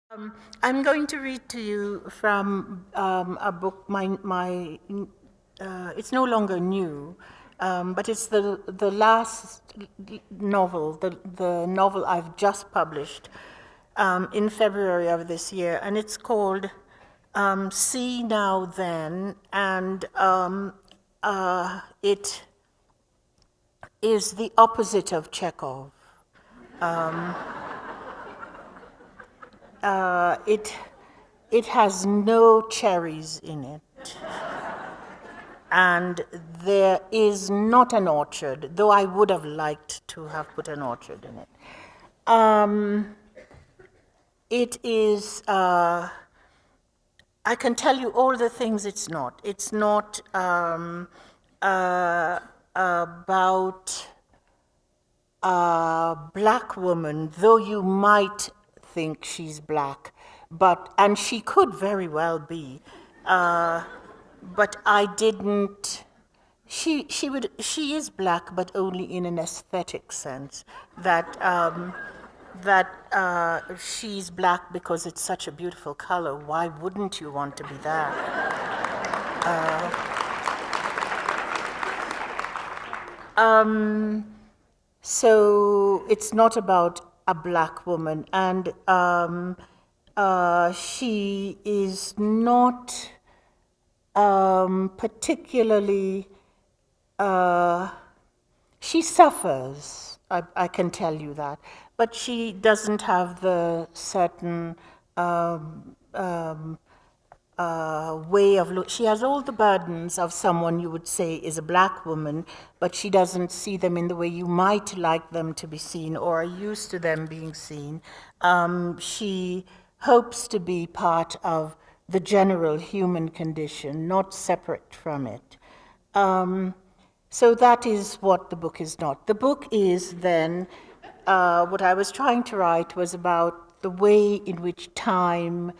I'm going to read to you from a book. It's no longer new, but it's the last novel, the novel I've just published in February of this year, and it's called "See Now Then," and it is the opposite of Chekhov. It has no cherries in it, and there is not an orchard, though I would have liked to have put an orchard in it. It is, I can tell you all the things it's not. It's not about a black woman, though you might think she's black, and she could very well be, but I didn't. She is black, but only in an aesthetic sense. That she's black because it's such a beautiful color. Why wouldn't you want to be that? So it's not about a black woman, and she is not particularly. She suffers, I can tell you that, but she doesn't have the certain way of look. She has all the burdens of someone you would say is a black woman, but she doesn't see them in the way you might like them to be seen or are used to them being seen. She hopes to be part of the general human condition, not separate from it. So that is what the book is not. The book is then, what I was trying to write was about the way in which time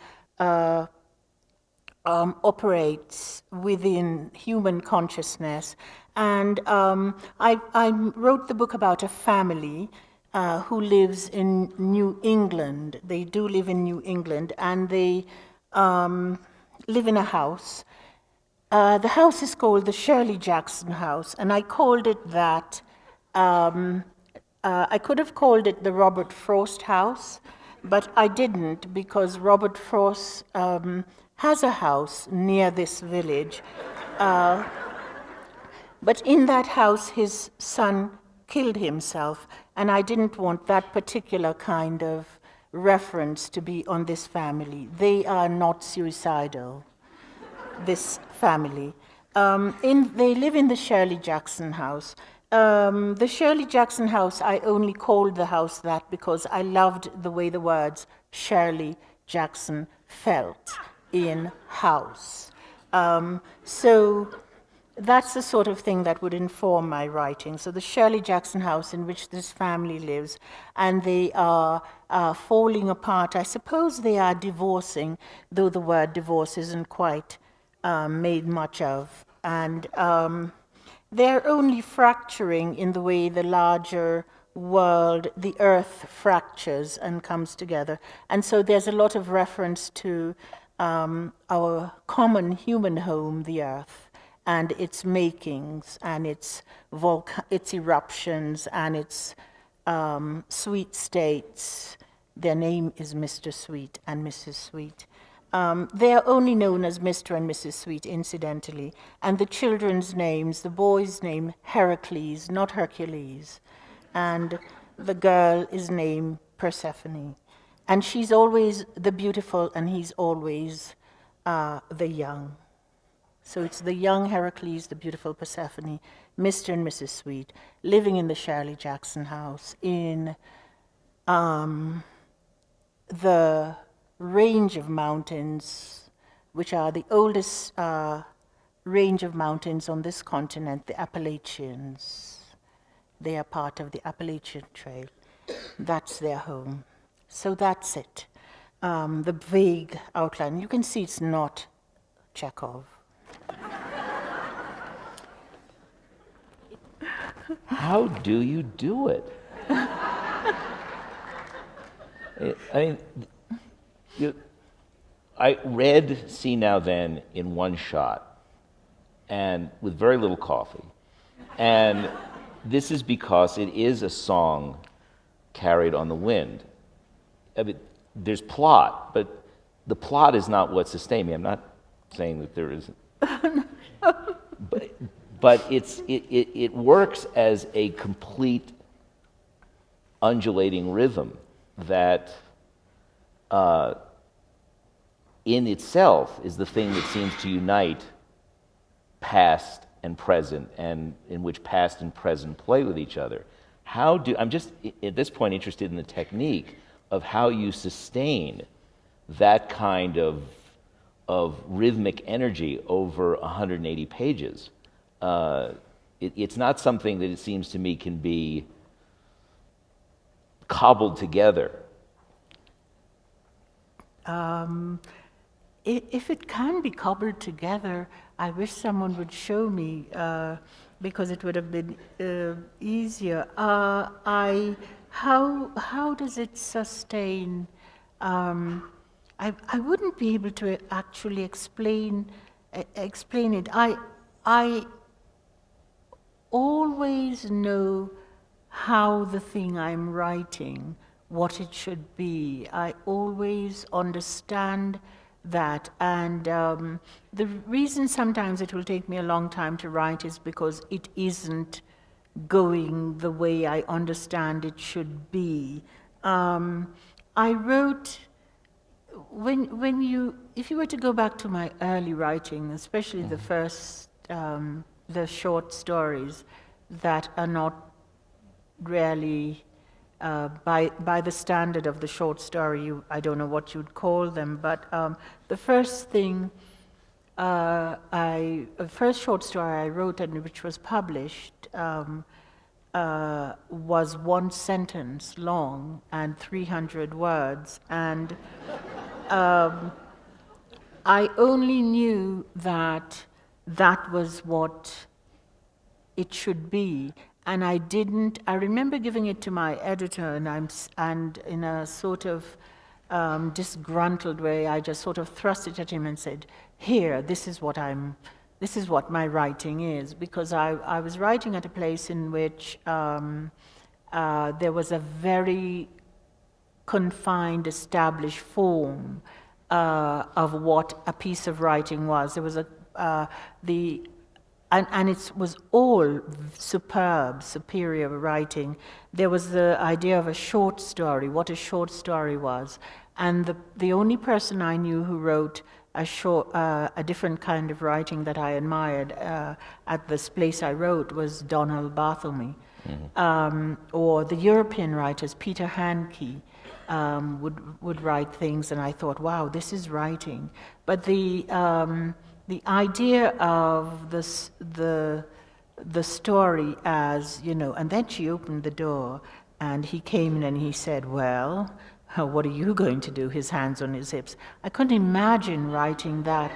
operates within human consciousness. And I wrote the book about a family who lives in New England. They do live in New England, and they live in a house. The house is called the Shirley Jackson House, and I called it that. I could have called it the Robert Frost House, but I didn't, because Robert Frost has a house near this village. But in that house, his son killed himself, and I didn't want that particular kind of reference to be on this family. They are not suicidal, this family. They live in the Shirley Jackson House. The Shirley Jackson House, I only called the house that because I loved the way the words Shirley Jackson felt in house. So that's the sort of thing that would inform my writing. So the Shirley Jackson House in which this family lives, and they are falling apart. I suppose they are divorcing, though the word divorce isn't quite made much of. And they're only fracturing in the way the larger world, the earth, fractures and comes together. And so there's a lot of reference to our common human home, the earth, and its makings, and its eruptions, and its sweet states. Their name is Mr. Sweet and Mrs. Sweet. They are only known as Mr. and Mrs. Sweet, incidentally, and the children's names, the boy's name, Heracles, not Hercules, and the girl is named Persephone. And she's always the beautiful, and he's always the young. So it's the young Heracles, the beautiful Persephone, Mr. and Mrs. Sweet, living in the Shirley Jackson House in the range of mountains, which are the oldest range of mountains on this continent, the Appalachians. They are part of the Appalachian Trail. That's their home. So that's it. The vague outline. You can see it's not Chekhov. How do you do it? I mean, You- I read See Now Then in one shot, and with very little coffee. And this is because it is a song carried on the wind. I mean, there's plot, but the plot is not what sustained me. I'm not saying that there isn't. But it works as a complete undulating rhythm that in itself is the thing that seems to unite past and present, and in which past and present play with each other. I'm just at this point interested in the technique of how you sustain that kind of rhythmic energy over 180 pages. It's not something that it seems to me can be cobbled together. If it can be cobbled together, I wish someone would show me, because it would have been easier. How does it sustain? I wouldn't be able to actually explain it. I always know how the thing I'm writing, what it should be. I always understand that, and the reason sometimes it will take me a long time to write is because it isn't going the way I understand it should be. I wrote, if you were to go back to my early writing, especially the first, the short stories that are not really by the standard of the short story, I don't know what you'd call them, but the first thing, the first short story I wrote and which was published was one sentence long and 300 words, and I only knew that that was what it should be. And I remember giving it to my editor, and in a sort of disgruntled way, I just sort of thrust it at him and said, "Here, this is what my writing is," because I was writing at a place in which there was a very confined, established form of what a piece of writing was. There was and it was all superb, superior writing. There was the idea of a short story, what a short story was. And the only person I knew who wrote a different kind of writing that I admired at this place I wrote was Donald Barthelme. Or the European writers, Peter Handke, would write things, and I thought, wow, this is writing. But the idea of the story as, and then she opened the door, and he came in and he said, "Well, what are you going to do?" His hands on his hips. I couldn't imagine writing that.